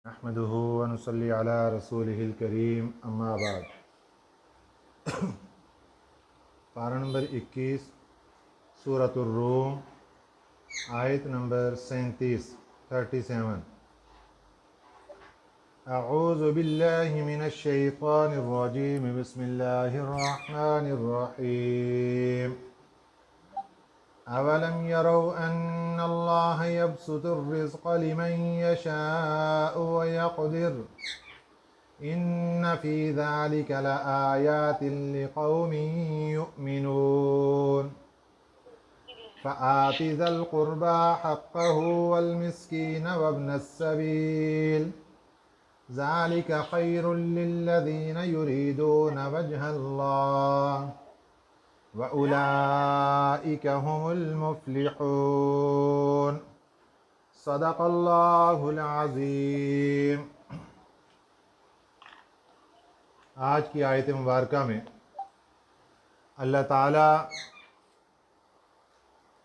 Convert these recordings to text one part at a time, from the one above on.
नहमदुहु व नुसल्ली अला रसूलिहिल करीम अम्मा बाद। पारा नंबर 21 सूरतुर रूम आयत नंबर 37। अऊज़ु बिल्लाहि मिनश शैतानिर रजीम बिस्मिल्लाहिर रहमानिर रहीम। अवलम यरौ अन्नल्लाह यबसुतुर रिज़्क़ लिमन यशाअु व यक़दिर इन्न फ़ी ज़ालिक लआयातिन लिक़ौमिन युमिनून। फ़आति ज़ल क़ुर्बा हक़्क़हु वल मिस्कीन वब्नस सबील ज़ालिक ख़ैरुल लिल्लज़ीन युरीदून वजहल्लाह व उलाइका हुमुल मुफ़्लिहून। सदक़ल्लाहुल अज़ीम। आज की आयत मुबारका में अल्लाह ताला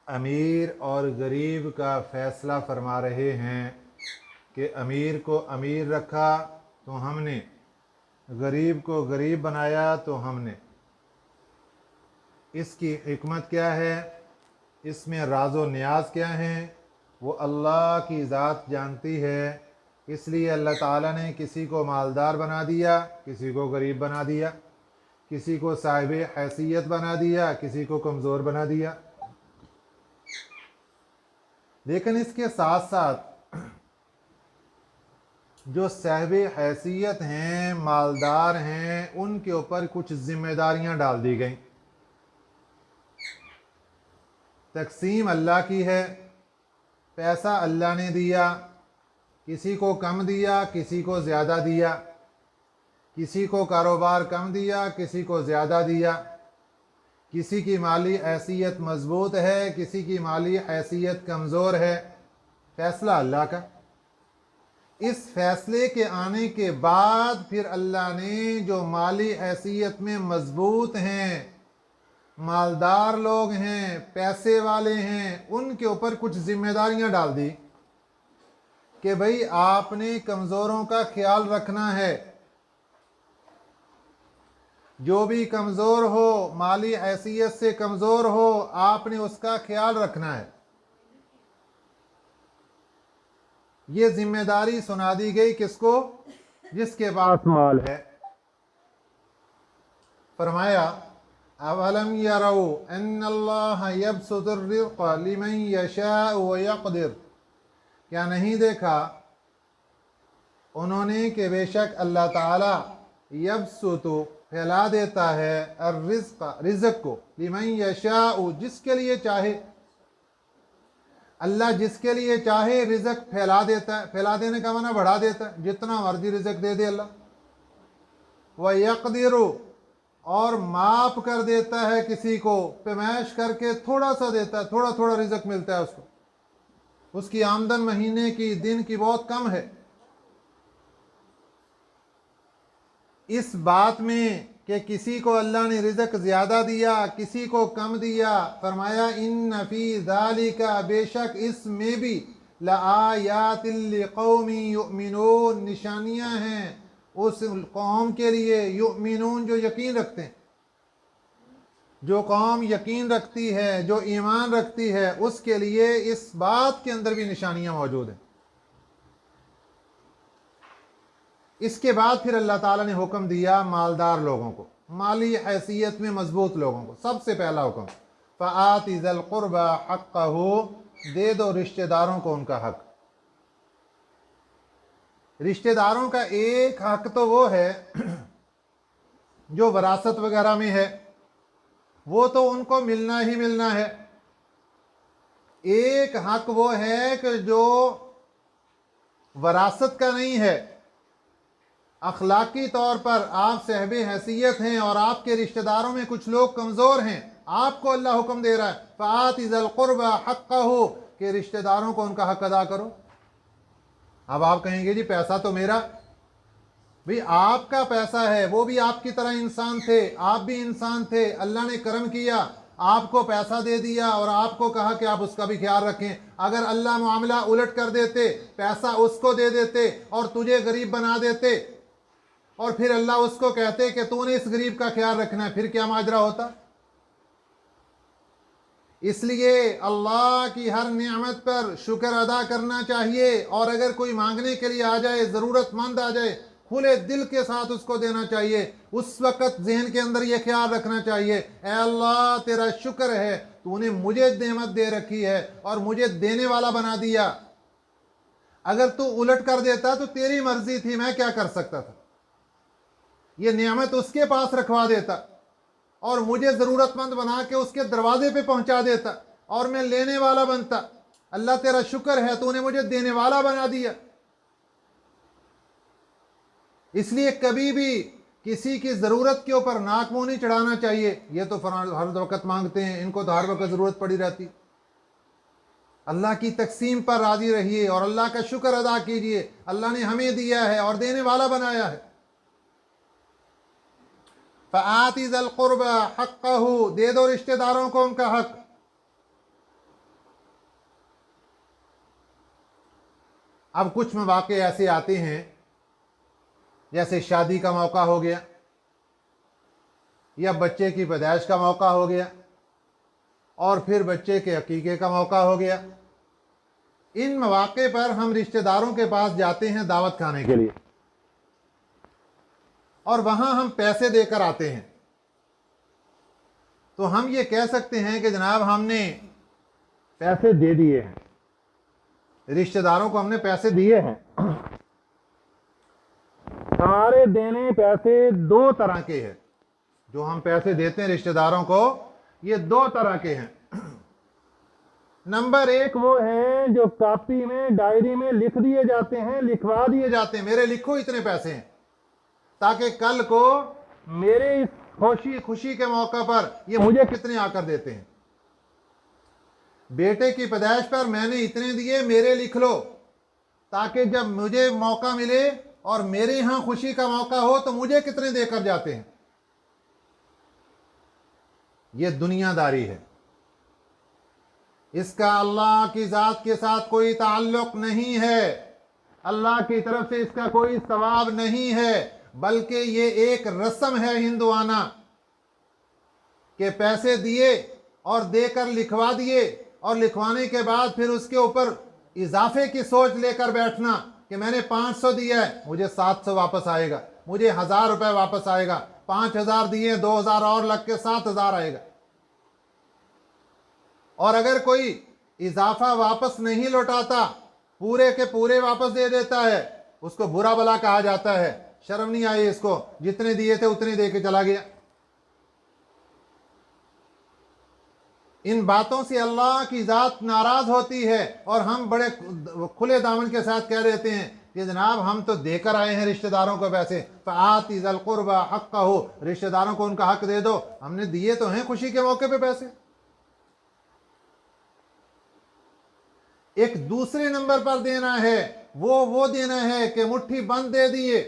अमीर और गरीब का फ़ैसला फरमा रहे हैं कि अमीर को अमीर रखा तो हमने, गरीब को गरीब बनाया तो हमने। इसकी हिकमत क्या है, इसमें राज़ो नियाज़ क्या हैं, वो अल्लाह की ज़ात जानती है। इसलिए अल्लाह ताला ने किसी को मालदार बना दिया, किसी को गरीब बना दिया, किसी को साहिब हैसियत बना दिया, किसी को कमज़ोर बना दिया। लेकिन इसके साथ साथ जो साहिब हैसियत हैं, मालदार हैं, उनके ऊपर कुछ ज़िम्मेदारियां डाल दी गई। तकसीम अल्लाह की है, पैसा अल्लाह ने दिया, किसी को कम दिया, किसी को ज़्यादा दिया, किसी को कारोबार कम दिया, किसी को ज़्यादा दिया, किसी की माली हैसियत मजबूत है, किसी की माली हैसियत कमज़ोर है। फ़ैसला अल्लाह का। इस फैसले के आने के बाद फिर अल्लाह ने जो माली हैसियत में मजबूत हैं, मालदार लोग हैं, पैसे वाले हैं, उनके ऊपर कुछ जिम्मेदारियां डाल दी कि भाई आपने कमज़ोरों का ख्याल रखना है। जो भी कमज़ोर हो, माली हैसियत से कमज़ोर हो, आपने उसका ख्याल रखना है। ये जिम्मेदारी सुना दी गई किसको? जिसके पास माल है। फरमाया अवलम यरौ अन्नल्लाह यबसुतुर रिज़्क़ लिमन यशाअ व यक़दिर। क्या नहीं देखा उन्होंने कि बेशक अल्लाह ताला यबसुतु फैला देता है, रिज़्क़ को, लिमन यशाअ जिसके लिए चाहे। अल्लाह जिसके लिए चाहे रिज़्क़ फैला देता है। फैला देने का माना बढ़ा देता है, जितना मर्जी रिज़्क़ दे दे अल्लाह। व यक़दिरु और माफ़ कर देता है, किसी को पैमाइश करके थोड़ा सा देता है, थोड़ा थोड़ा रिज़्क़ मिलता है उसको। उसकी आमदन महीने की, दिन की बहुत कम है। इस बात में कि किसी को अल्लाह ने रिज़्क़ ज़्यादा दिया, किसी को कम दिया, फरमाया इन्न फ़ी ज़ालिका बेशक इसमें भी लआयातिन लिक़ौमिन युमिनून निशानियाँ हैं उस कौम के लिए, युमिनून जो यकीन रखते हैं। जो कौम यकीन रखती है, जो ईमान रखती है, उसके लिए इस बात के अंदर भी निशानियाँ मौजूद हैं। इसके बाद फिर अल्लाह ताला ने हुक्म दिया मालदार लोगों को, माली हैसियत में मजबूत लोगों को। सबसे पहला हुक्म फ़आति ज़ल क़ुर्बा हक़्क़हु, दे दो रिश्तेदारों को उनका हक। रिश्तेदारों का एक हक तो वो है जो वरासत वगैरह में है, वो तो उनको मिलना ही मिलना है। एक हक वो है कि जो वरासत का नहीं है, अखलाकी तौर पर आप साहिब हैसियत हैं और आपके रिश्तेदारों में कुछ लोग कमज़ोर हैं, आपको अल्लाह हुक्म दे रहा है फ़आति ज़ल क़ुर्बा हक़्क़हु कि रिश्तेदारों को उनका हक अदा करो। अब आप कहेंगे जी पैसा तो मेरा, भाई आपका पैसा है, वो भी आपकी तरह इंसान थे, आप भी इंसान थे, अल्लाह ने करम किया, आपको पैसा दे दिया और आपको कहा कि आप उसका भी ख्याल रखें। अगर अल्लाह मामला उलट कर देते, पैसा उसको दे देते और तुझे गरीब बना देते, और फिर अल्लाह उसको कहते कि तूने इस गरीब का ख्याल रखना है, फिर क्या माजरा होता। इसलिए अल्लाह की हर नियामत पर शुक्र अदा करना चाहिए, और अगर कोई मांगने के लिए आ जाए, ज़रूरतमंद आ जाए, खुले दिल के साथ उसको देना चाहिए। उस वक़्त जहन के अंदर ये ख्याल रखना चाहिए, ऐ अल्लाह तेरा शुक्र है, तूने मुझे नेमत दे रखी है और मुझे देने वाला बना दिया। अगर तू उलट कर देता तो तेरी मर्जी थी, मैं क्या कर सकता था। ये नेमत उसके पास रखवा देता और मुझे ज़रूरतमंद बना के उसके दरवाजे पे पहुंचा देता और मैं लेने वाला बनता। अल्लाह तेरा शुक्र है, तूने मुझे देने वाला बना दिया। इसलिए कभी भी किसी की ज़रूरत के ऊपर नाक मुंह नहीं चढ़ाना चाहिए। ये तो हर वक्त मांगते हैं, इनको तो हर वक्त ज़रूरत पड़ी रहती। अल्लाह की तकसीम पर राज़ी रहिए और अल्लाह का शुक्र अदा कीजिए। अल्लाह ने हमें दिया है और देने वाला बनाया है। फ़आति ज़ल क़ुरबा हक़्क़हु, दे दो रिश्तेदारों को उनका हक। अब कुछ मौके ऐसे आते हैं, जैसे शादी का मौका हो गया या बच्चे की पैदाइश का मौका हो गया और फिर बच्चे के अकीके का मौका हो गया। इन मौके पर हम रिश्तेदारों के पास जाते हैं दावत खाने के लिए और वहां हम पैसे देकर आते हैं। तो हम ये कह सकते हैं कि जनाब हमने पैसे दे दिए हैं, रिश्तेदारों को हमने पैसे दिए हैं। सारे देने पैसे दो तरह के हैं। जो हम पैसे देते हैं रिश्तेदारों को, ये दो तरह के हैं। नंबर एक वो है जो कॉपी में, डायरी में लिख दिए जाते हैं, लिखवा दिए जाते हैं, मेरे लिखो इतने पैसे हैं, ताकि कल को मेरे इस खुशी के मौका पर ये मुझे कितने आकर देते हैं। बेटे की पैदाइश पर मैंने इतने दिए, मेरे लिख लो, ताकि जब मुझे मौका मिले और मेरे यहां खुशी का मौका हो तो मुझे कितने देकर जाते हैं। ये दुनियादारी है, इसका अल्लाह की ज़ात के साथ कोई ताल्लुक नहीं है, अल्लाह की तरफ से इसका कोई सवाब नहीं है, बल्कि ये एक रस्म है हिंदुआना के पैसे दिए और देकर लिखवा दिए और लिखवाने के बाद फिर उसके ऊपर इजाफे की सोच लेकर बैठना कि मैंने 500 दिया है, मुझे 700 वापस आएगा, मुझे 1000 रुपये वापस आएगा, 5000 दिए, 2000 और लग के 7000 आएगा। और अगर कोई इजाफा वापस नहीं लौटाता, पूरे के पूरे वापस दे देता है, उसको बुरा भला कहा जाता है। शर्म नहीं आई इसको, जितने दिए थे उतने दे के चला गया। इन बातों से अल्लाह की ज़ात नाराज होती है और हम बड़े खुले दामन के साथ कह देते हैं कि जनाब हम तो देकर आए हैं रिश्तेदारों को पैसे। फ़आति ज़ल क़ुरबा हक़्क़हु, रिश्तेदारों को उनका हक दे दो। हमने दिए तो हैं खुशी के मौके पे पैसे। एक दूसरे नंबर पर देना है, वो देना है कि मुट्ठी बंद दे दिए,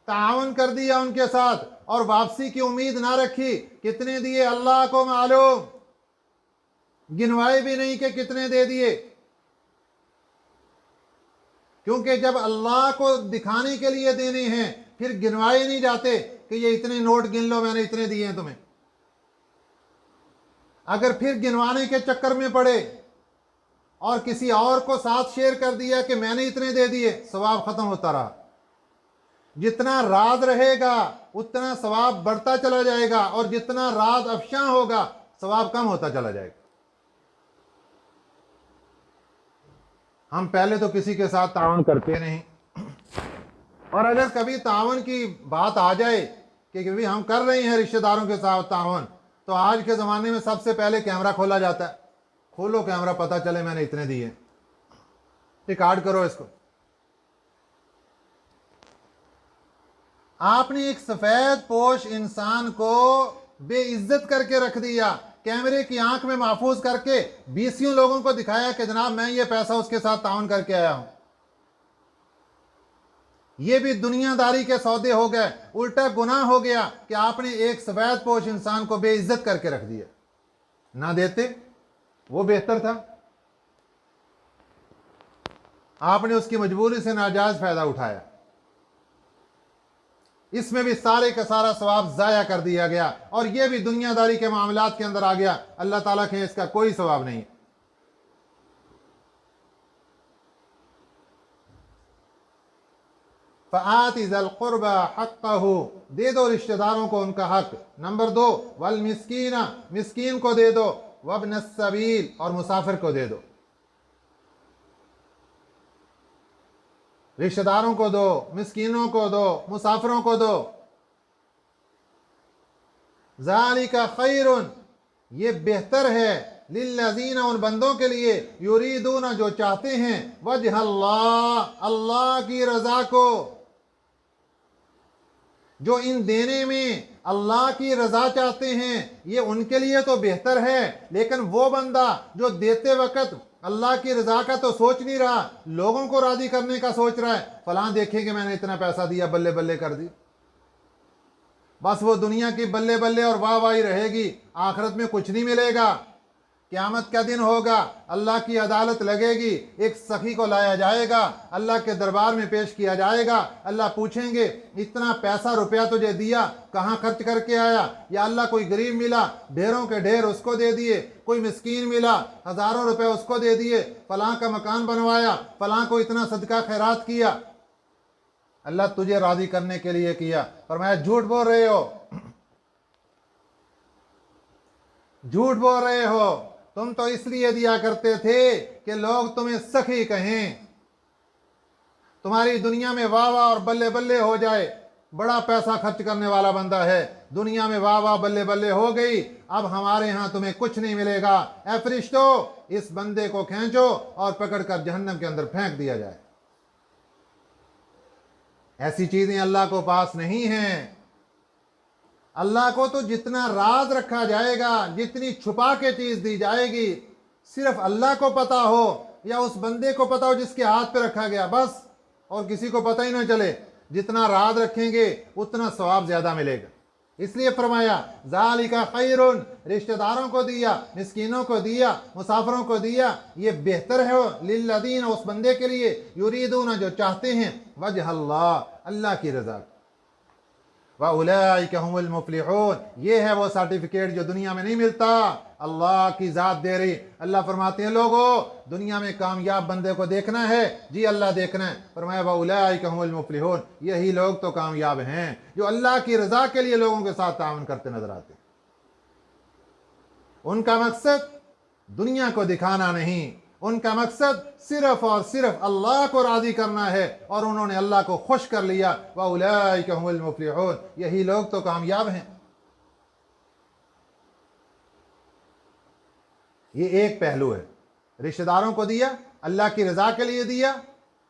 तावन कर दिया उनके साथ और वापसी की उम्मीद ना रखी। कितने दिए अल्लाह को मालूम, गिनवाए भी नहीं कि कितने दे दिए, क्योंकि जब अल्लाह को दिखाने के लिए देने हैं फिर गिनवाए नहीं जाते कि ये इतने नोट गिन लो, मैंने इतने दिए हैं तुम्हें। अगर फिर गिनवाने के चक्कर में पड़े और किसी और को साथ शेयर कर दिया कि मैंने इतने दे दिए, सवाब खत्म होता रहा। जितना राज रहेगा उतना सवाब बढ़ता चला जाएगा और जितना राज अफशां होगा सवाब कम होता चला जाएगा। हम पहले तो किसी के साथ तावन करते नहीं, और अगर कभी तावन की बात आ जाए कि भाई हम कर रहे हैं रिश्तेदारों के साथ तावन, तो आज के ज़माने में सबसे पहले कैमरा खोला जाता है। खोलो कैमरा, पता चले मैंने इतने दिए, रिकॉर्ड करो इसको। आपने एक सफेद पोश इंसान को बेइज्जत करके रख दिया, कैमरे की आंख में महफूज करके 20 लोगों को दिखाया कि जनाब मैं ये पैसा उसके साथ ताउन करके आया हूं। ये भी दुनियादारी के सौदे हो गए। उल्टा गुनाह हो गया कि आपने एक सफेद पोश इंसान को बेइज्जत करके रख दिया। ना देते वो बेहतर था। आपने उसकी मजबूरी से नाजायज फायदा उठाया, इसमें भी सारे का सारा सवाब जाया कर दिया गया, और यह भी दुनियादारी के मामलात के अंदर आ गया। अल्लाह ताला के इसका कोई सवाब नहीं। फ़आति ज़ल क़ुरबा हक़्क़हु, दे दो रिश्तेदारों को उनका हक। नंबर 2, वल मिस्कीना, मिस्कीन को दे दो, वब्न सबील, और मुसाफिर को दे दो। रिश्तेदारों को दो, मिस्कीनों को दो, मुसाफिरों को दो। ज़ालिका खैरुन, ये बेहतर है, लिल्लज़ीना, उन बंदों के लिए, युरीदूना, जो चाहते हैं, वजह अल्लाह, अल्लाह की रजा को। जो इन देने में अल्लाह की रजा चाहते हैं, ये उनके लिए तो बेहतर है। लेकिन वो बंदा जो देते वक्त अल्लाह की रजा का तो सोच नहीं रहा, लोगों को राजी करने का सोच रहा है, फलां देखेंगे मैंने इतना पैसा दिया, बल्ले बल्ले कर दी, बस वो दुनिया की बल्ले बल्ले और वाह वाही रहेगी, आखिरत में कुछ नहीं मिलेगा। क़यामत का दिन होगा, अल्लाह की अदालत लगेगी, एक सखी को लाया जाएगा, अल्लाह के दरबार में पेश किया जाएगा। अल्लाह पूछेंगे, इतना पैसा रुपया तुझे दिया, कहाँ खर्च करके आया? या अल्लाह कोई गरीब मिला, ढेरों के ढेर उसको दे दिए, कोई मिस्कीन मिला, हज़ारों रुपए उसको दे दिए, फलां का मकान बनवाया, फलां को इतना सदका खैरात किया। अल्लाह तुझे राज़ी करने के लिए किया। फरमाया झूठ बोल रहे हो, झूठ बोल रहे हो, तुम तो इसलिए दिया करते थे कि लोग तुम्हें सखी कहें, तुम्हारी दुनिया में वाह वाह और बल्ले बल्ले हो जाए। बड़ा पैसा खर्च करने वाला बंदा है, दुनिया में वाह वाह बल्ले बल्ले हो गई, अब हमारे यहां तुम्हें कुछ नहीं मिलेगा। ए फरिश्तों, इस बंदे को खींचो और पकड़कर जहन्नम के अंदर फेंक दिया जाए। ऐसी चीजें अल्लाह को पास नहीं हैं। अल्लाह को तो जितना राज रखा जाएगा, जितनी छुपा के चीज दी जाएगी, सिर्फ अल्लाह को पता हो या उस बंदे को पता हो जिसके हाथ पे रखा गया, बस, और किसी को पता ही ना चले। जितना राज रखेंगे उतना सवाब ज्यादा मिलेगा। इसलिए फरमाया ज़ालिका खैरुन, रिश्तेदारों को दिया, मिस्कीनों को दिया, मुसाफिरों को दिया, ये बेहतर है, लिल्लज़ीना, उस बंदे के लिए, युरीदूना, जो चाहते हैं, वजह अल्लाह, अल्लाह की रजा। व उलाइका हुमुल मुफ्लिहून, ये है वो सर्टिफिकेट जो दुनिया में नहीं मिलता, अल्लाह की ज़ात दे रही। अल्लाह फरमाते हैं, लोगों, दुनिया में कामयाब बंदे को देखना है जी, अल्लाह देखना है। फरमाया व उलाइका हुमुल मुफ्लिहून, यही लोग तो कामयाब हैं जो अल्लाह की रजा के लिए लोगों के साथ ताअवुन करते नजर आते। उनका मकसद दुनिया को दिखाना नहीं, उनका मकसद सिर्फ और सिर्फ अल्लाह को राजी करना है, और उन्होंने अल्लाह को खुश कर लिया। व उलाइका हुमुल मुफ्लिहून, यही लोग तो कामयाब हैं। ये एक पहलू है, रिश्तेदारों को दिया, अल्लाह की रजा के लिए दिया,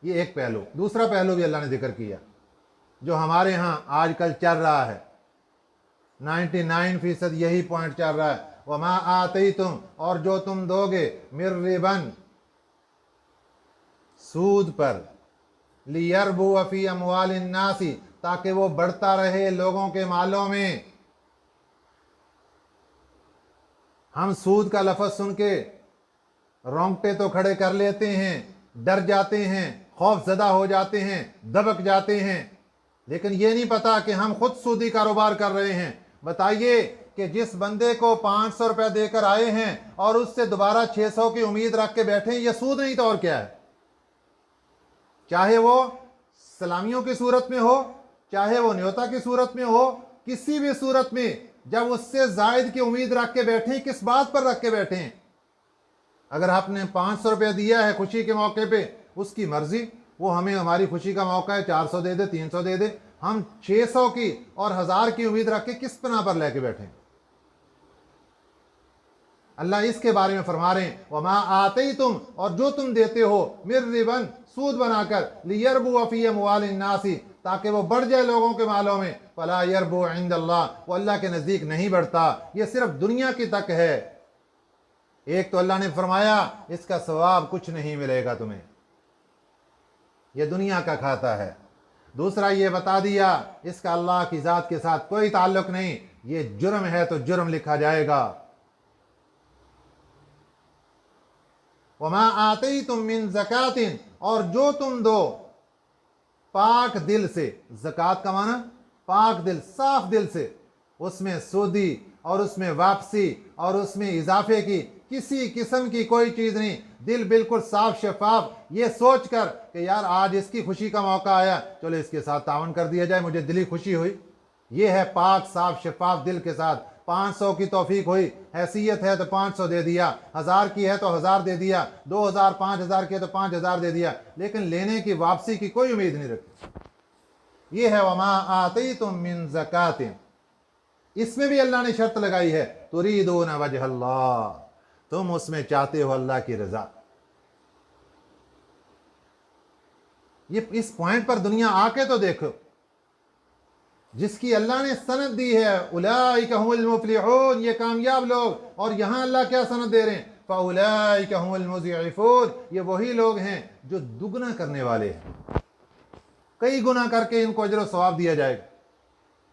ये एक पहलू। दूसरा पहलू भी अल्लाह ने जिक्र किया, जो हमारे यहाँ आजकल चल रहा है, 99% यही पॉइंट चल रहा है। वमा आतैतुम, और जो तुम दोगे, मिर रिबन, सूद पर, लियरबू फी अमवालिन नासी, ताकि वो बढ़ता रहे लोगों के मालों में। हम सूद का लफ्ज़ सुन के रोंगटे तो खड़े कर लेते हैं, डर जाते हैं, खौफजदा हो जाते हैं, दबक जाते हैं, लेकिन ये नहीं पता कि हम खुद सूदी कारोबार कर रहे हैं। बताइए कि जिस बंदे को 500 रुपया देकर आए हैं और उससे दोबारा 600 की उम्मीद रख के बैठे हैं, ये सूद नहीं तो और क्या है? चाहे वो सलामियों की सूरत में हो, चाहे वो न्योता की सूरत में हो, किसी भी सूरत में जब उससे जायद की उम्मीद रख के बैठे, किस बात पर रख के बैठे हैं? अगर आपने 500 रुपया दिया है खुशी के मौके पे, उसकी मर्जी, वो हमें हमारी खुशी का मौका है, 400 दे दे, 300 दे दे, हम 600 की और 1000 की उम्मीद रख के किस पना पर लेके बैठे? अल्लाह इसके बारे में फरमा रहे हैं, वमा आतैतुम, और जो तुम देते हो, मिर रिबन, सूद बनाकर, लियरबू फी अमवालिन नासी, ताकि वो बढ़ जाए लोगों के मालों में, फला यरबू इंदल्लाह, वो अल्लाह के नज़दीक नहीं बढ़ता। ये सिर्फ दुनिया की तक है। एक तो अल्लाह ने फरमाया इसका सवाब कुछ नहीं मिलेगा तुम्हें, ये दुनिया का खाता है। दूसरा ये बता दिया इसका अल्लाह की ज़ात के साथ कोई ताल्लुक नहीं, ये जुर्म है तो जुर्म लिखा जाएगा। वमा आतैतुम मिन ज़कातिन, और जो तुम दो पाक दिल से, ज़कात का माना पाक दिल, साफ दिल से, उसमें सूदी और उसमें वापसी और उसमें इजाफे की किसी किस्म की कोई चीज़ नहीं, दिल बिल्कुल साफ शफाफ, ये सोच कर कि यार आज इसकी खुशी का मौका आया, चलो इसके साथ तावन कर दिया जाए, मुझे दिली खुशी हुई। ये है पाक साफ शफाफ दिल के साथ। 500 की तौफीक हुई, हैसियत है तो 500 दे दिया, 1000 की है तो 1000 दे दिया, 2000 5000 की है तो 5000 दे दिया, लेकिन लेने की वापसी की कोई उम्मीद नहीं रखी। ये है वमा आतैतुम मिन ज़कातिन। इसमें भी अल्लाह ने शर्त लगाई है, तुरीदून वजह अल्लाह, तुम उसमें चाहते हो अल्लाह की रजा। ये इस पॉइंट पर दुनिया आके तो देखो, जिसकी अल्लाह ने सनद दी है, उलाइका हुमुल मुफ्लिहून, ये कामयाब लोग, और यहां अल्लाह क्या सनद दे रहे हैं, फउलाइका हुमुल मुज़इफून, ये वही लोग हैं जो दुगना करने वाले हैं, कई गुना करके इनको अजर व सवाब दिया जाएगा,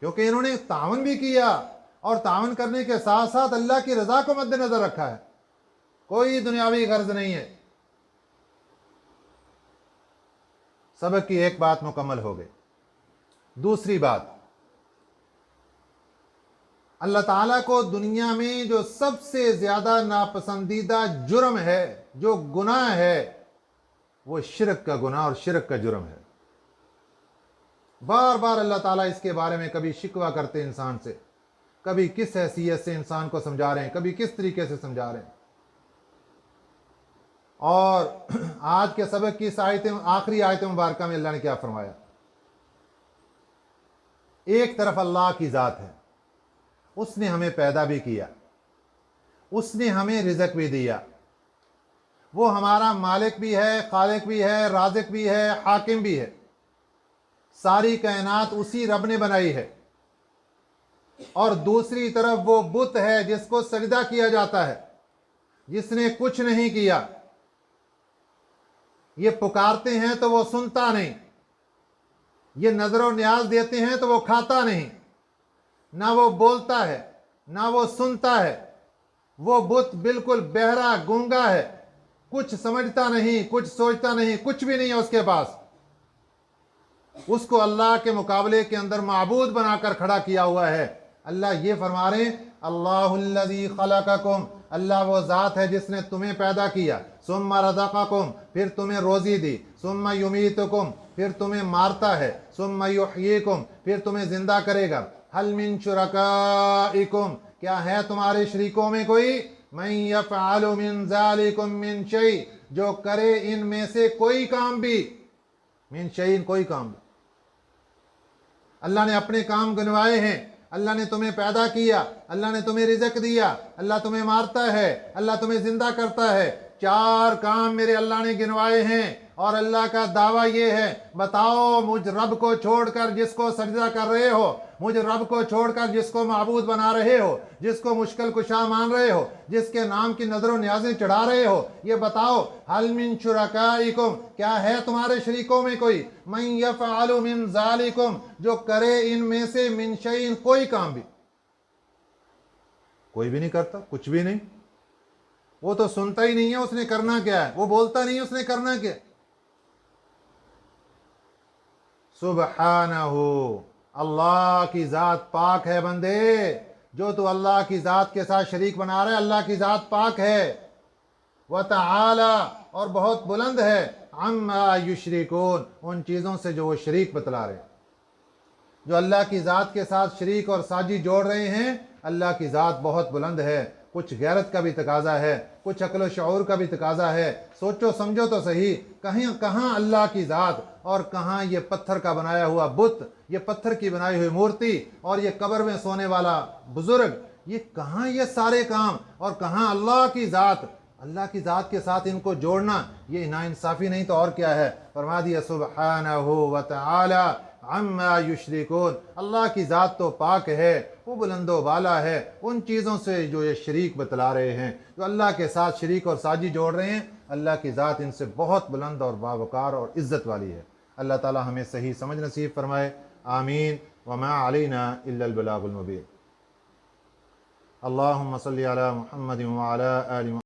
क्योंकि इन्होंने तावन भी किया और तावन करने के साथ साथ अल्लाह की रजा को मद्देनजर रखा है, कोई दुनियावी गर्ज नहीं है। सबक की एक बात मुकम्मल हो गई। दूसरी बात, अल्लाह ताला को दुनिया में जो सबसे ज्यादा नापसंदीदा जुर्म है, जो गुनाह है, वो शिरक का गुनाह और शिरक का जुर्म है। बार बार अल्लाह ताला इसके बारे में कभी शिकवा करते इंसान से, कभी किस हैसियत से इंसान को समझा रहे हैं, कभी किस तरीके से समझा रहे हैं। और आज के सबक की आखिरी आयत मुबारक में अल्लाह ने क्या फरमाया, एक तरफ अल्लाह की ज़ात है, उसने हमें पैदा भी किया, उसने हमें रिज़्क भी दिया, वो हमारा मालिक भी है, खालिक भी है, राज़िक भी है, हाकिम भी है, सारी कायनात उसी रब ने बनाई है। और दूसरी तरफ वो बुत है जिसको सजदा किया जाता है, जिसने कुछ नहीं किया। ये पुकारते हैं तो वो सुनता नहीं, ये नजर न्याज देते हैं तो वो खाता नहीं, ना वो बोलता है ना वो सुनता है, वो बुत बिल्कुल बहरा गूंगा है, कुछ समझता नहीं, कुछ सोचता नहीं, कुछ भी नहीं है उसके पास। उसको अल्लाह के मुकाबले के अंदर माबूद बनाकर खड़ा किया हुआ है। अल्लाह ये फरमा रहे हैं, अल्लाहुल्लज़ी खलक़कुम, अल्लाह वो ज़ात है जिसने तुम्हें पैदा किया, सुम्मा रज़क़कुम, फिर तुम्हें रोज़ी दी, सुम्मा युमीतुकुम, फिर तुम्हें मारता है, सुम्मा युहयीकुम, फिर तुम्हें जिंदा करेगा। हल मिन शुरकाइकुम, क्या है तुम्हारे शरीकों में कोई, मन यफ़अलु मिन ज़ालिकुम मिन शै, जो करे इनमें से कोई काम भी, मिन शैइन, कोई काम भी। अल्लाह ने अपने काम गिनवाए हैं, अल्लाह ने तुम्हें पैदा किया, अल्लाह ने तुम्हें रिज़्क दिया, अल्लाह तुम्हें मारता है, अल्लाह तुम्हें जिंदा करता है। 4 काम मेरे अल्लाह ने गिनवाए हैं, और अल्लाह का दावा ये है, बताओ मुझ रब को छोड़कर जिसको सजदा कर रहे हो, मुझ रब को छोड़कर जिसको माबूद बना रहे हो, जिसको मुश्किल कुशा मान रहे हो, जिसके नाम की नजरों न्याज़ें चढ़ा रहे हो, ये बताओ, हल मिन शुरकाइकुम, क्या है तुम्हारे शरीकों में कोई, मन यफ़अलु मिन ज़ालिकुम, जो करे इनमें से मिन शैइन, कोई काम भी। कोई भी नहीं करता, कुछ भी नहीं। वो तो सुनता ही नहीं है, उसने करना क्या है, वो बोलता नहीं है, उसने करना क्या। सुब्हानहू, अल्लाह की ज़ात पाक है बंदे, जो तू अल्लाह की ज़ात के साथ शरीक बना रहा है, अल्लाह की ज़ात पाक है। व तआला, और बहुत बुलंद है, अम्मा युशरिकून, उन चीज़ों से जो वो शरीक बतला रहे हैं। जो अल्लाह की ज़ात के साथ शरीक और साजी जोड़ रहे हैं, अल्लाह की ज़ात बहुत बुलंद है। कुछ गैरत का भी तकाजा है, कुछ अक्ल शऊर का भी तकाजा है। सोचो समझो तो सही, कहीं कहाँ अल्लाह की ज़ात और कहाँ ये पत्थर का बनाया हुआ बुत, ये पत्थर की बनाई हुई मूर्ति और ये कब्र में सोने वाला बुजुर्ग, ये कहाँ ये सारे काम, और कहाँ अल्लाह की ज़ात। अल्लाह की ज़ात के साथ इनको जोड़ना ये नाइंसाफ़ी नहीं तो और क्या है। फरमा दिया सुब्हानहू व तआला अम्मा युशरिकून, अल्लाह की ज़ात तो पाक है, वो बुलंदो बाला है उन चीज़ों से जो ये शरीक बतला रहे हैं, जो अल्लाह के साथ शरीक और साजी जोड़ रहे हैं। अल्लाह की ज़ात इनसे बहुत बुलंद और बावकार और इज़्ज़त वाली है। अल्लाह ताला हमें सही समझ नसीब फरमाए। आमीन। वमा अलैना इल्लल बलागुल मुबीन। अल्लाहुम्मा सल्लि अला मुहम्मद व अला आलि